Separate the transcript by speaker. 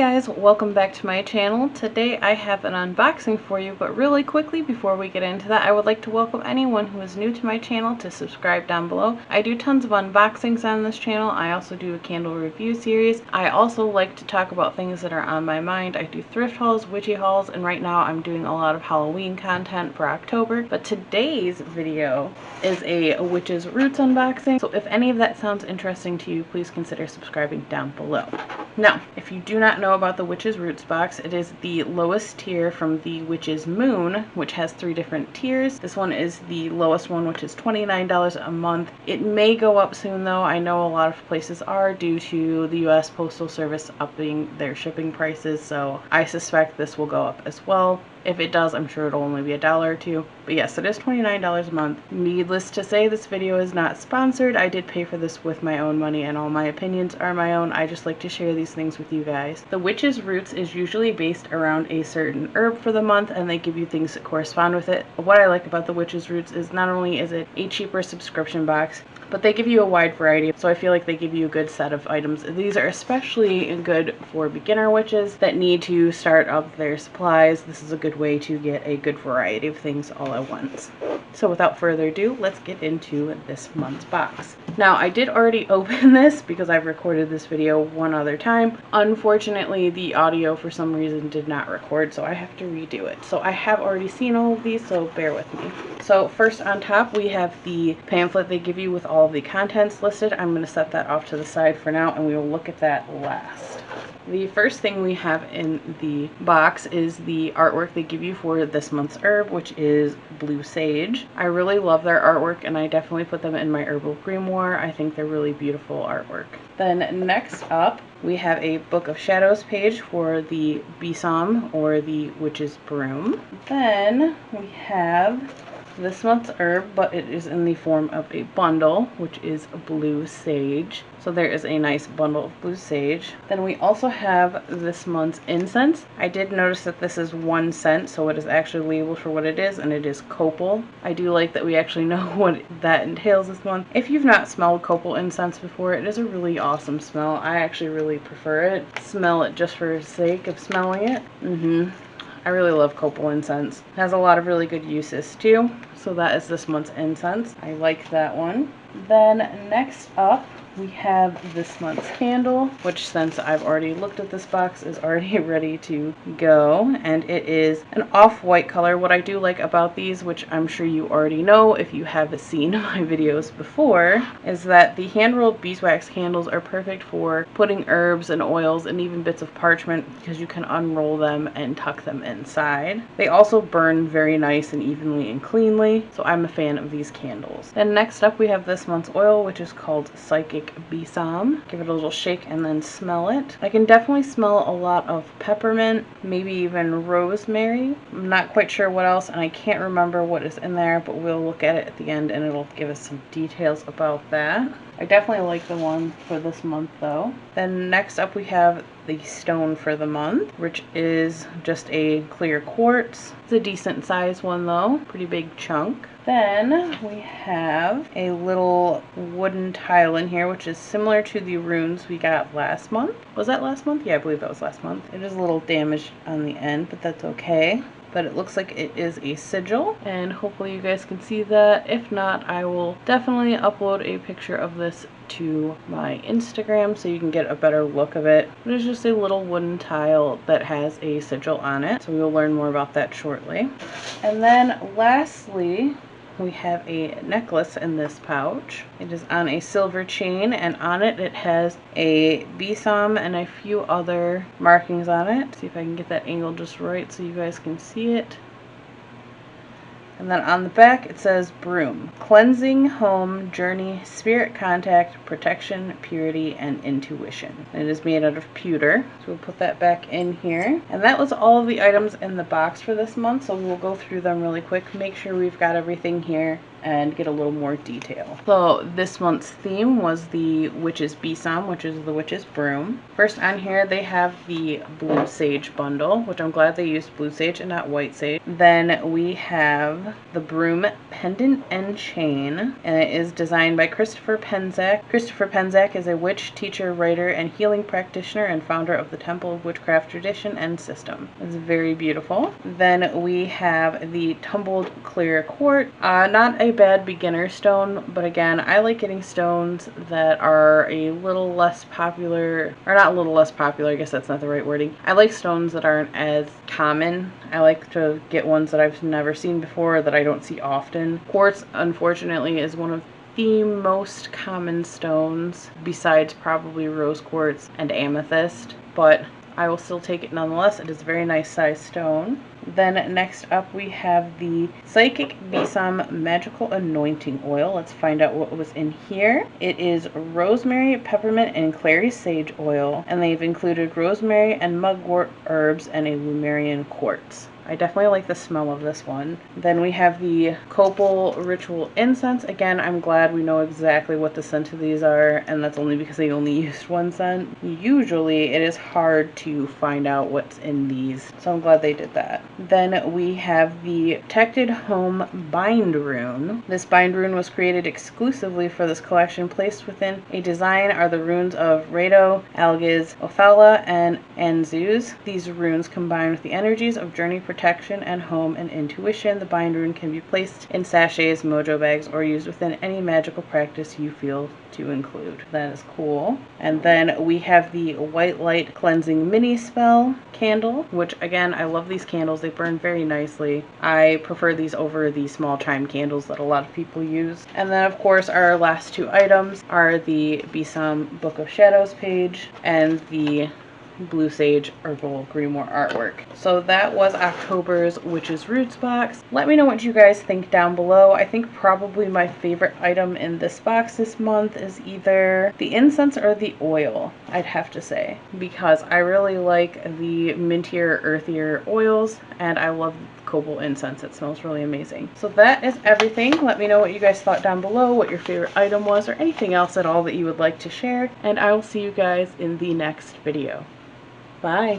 Speaker 1: guys, welcome back to my channel. Today I have an unboxing for you, but really quickly before we get into that, I would like to welcome anyone who is new to my channel to subscribe down below. I do tons of unboxings on this channel. I also do a candle review series. I also like to talk about things that are on my mind. I do thrift hauls, witchy hauls, and right now I'm doing a lot of Halloween content for October. But today's video is a witch's roots unboxing. So if any of that sounds interesting to you, please consider subscribing down below. Now, if you do not know about the Witch's Roots box, it is the lowest tier from the Witch's Moon, which has 3 different tiers. This one is the lowest one, which is $29 a month. It may go up soon though. I know a lot of places are due to the US Postal Service upping their shipping prices, so I suspect this will go up as well. If it does, I'm sure it'll only be $1 or $2. But yes, it is $29 a month. Needless to say, this video is not sponsored. I did pay for this with my own money, and all my opinions are my own. I just like to share these things with you guys. The Witch's Roots is usually based around a certain herb for the month, and they give you things that correspond with it. What I like about the Witch's Roots is not only is it a cheaper subscription box, but they give you a wide variety, so I feel like they give you a good set of items. These are especially good for beginner witches that need to start up their supplies. This is a good way to get a good variety of things all at once. So without further ado, let's get into this month's box. Now, I did already open this because I've recorded this video one other time. Unfortunately, the audio for some reason did not record, so I have to redo it. So I have already seen all of these, so bear with me. So first on top, we have the pamphlet they give you with all of the contents listed. I'm going to set that off to the side for now, and we will look at that last. The first thing we have in the box is the artwork they give you for this month's herb, which is blue sage. I really love their artwork, and I definitely put them in my herbal grimoire. I think they're really beautiful artwork. Then next up, we have a Book of Shadows page for the Besom, or the Witch's Broom. Then we have this month's herb, but it is in the form of a bundle, which is blue sage. So there is a nice bundle of blue sage. Then we also have this month's incense. I did notice that this is 1 cent, so it is actually labeled for what it is, and it is Copal. I do like that we actually know what that entails this month. If you've not smelled Copal incense before, it is a really awesome smell. I actually really prefer it. Smell it just for the sake of smelling it. I really love Copal incense. It has a lot of really good uses too. So that is this month's incense. I like that one. Then next up, we have this month's candle, which, since I've already looked at this box, is already ready to go, and it is an off-white color. What I do like about these, which I'm sure you already know if you have seen my videos before, is that the hand-rolled beeswax candles are perfect for putting herbs and oils and even bits of parchment, because you can unroll them and tuck them inside. They also burn very nice and evenly and cleanly, so I'm a fan of these candles. Then next up, we have this month's oil, which is called Psychic Besom. Give it a little shake and then smell it. I can definitely smell a lot of peppermint, maybe even rosemary. I'm not quite sure what else, and I can't remember what is in there, but we'll look at it at the end and it'll give us some details about that. I definitely like the one for this month though. Then next up we have the stone for the month, which is just a clear quartz. It's a decent sized one though, pretty big chunk. Then we have a little wooden tile in here, which is similar to the runes we got last month. Was that last month? Yeah, I believe that was last month. It is a little damaged on the end, but that's okay. But it looks like it is a sigil, and hopefully you guys can see that. If not, I will definitely upload a picture of this to my Instagram so you can get a better look of it. But it's just a little wooden tile that has a sigil on it, so we will learn more about that shortly. And then lastly, we have a necklace in this pouch. It is on a silver chain, and on it it has a besom and a few other markings on it. See if I can get that angle just right so you guys can see it. And then on the back it says Broom. Cleansing, home, journey, spirit contact, protection, purity, and intuition. And it is made out of pewter. So we'll put that back in here. And that was all of the items in the box for this month. So we'll go through them really quick. Make sure we've got everything here and get a little more detail. So this month's theme was the Witch's Besom, which is the Witch's Broom. First on here they have the Blue Sage bundle, which I'm glad they used blue sage and not white sage. Then we have the Broom Pendant and Chain, and it is designed by Christopher Penczak. Christopher Penczak is a witch, teacher, writer, and healing practitioner and founder of the Temple Witchcraft tradition and system. It's very beautiful. Then we have the Tumbled Clear Quartz. Not a bad beginner stone, but again, I like getting stones that are a little less popular, or not a little less popular, I guess that's not the right wording. I like stones that aren't as common. I like to get ones that I've never seen before, that I don't see often. Quartz, unfortunately, is one of the most common stones, besides probably rose quartz and amethyst, but I will still take it nonetheless. It is a very nice size stone. Then next up we have the Psychic Besom Magical Anointing Oil. Let's find out what was in here. It is rosemary, peppermint, and clary sage oil, and they've included rosemary and mugwort herbs and a Lumerian quartz. I definitely like the smell of this one. Then we have the Copal Ritual Incense. Again, I'm glad we know exactly what the scent of these are, and that's only because they only used one scent. Usually it is hard to find out what's in these, so I'm glad they did that. Then we have the Protected Home Bind Rune. This bind rune was created exclusively for this collection. Placed within a design are the runes of Rado, Algiz, Othala, and Anzuz. These runes combine with the energies of Journey, Protection, and Home and Intuition. The bind rune can be placed in sachets, mojo bags, or used within any magical practice you feel to include. That is cool. And then we have the White Light Cleansing Mini Spell candle, which again, I love these candles. They burn very nicely. I prefer these over the small chime candles that a lot of people use. And then of course our last two items are the Besom Book of Shadows page and the Blue Sage Herbal Grimoire artwork. So that was October's Witch's Roots box. Let me know what you guys think down below. I think probably my favorite item in this box this month is either the incense or the oil, I'd have to say, because I really like the mintier, earthier oils, and I love Copal incense. It smells really amazing. So that is everything. Let me know what you guys thought down below, what your favorite item was, or anything else at all that you would like to share, and I will see you guys in the next video. Bye.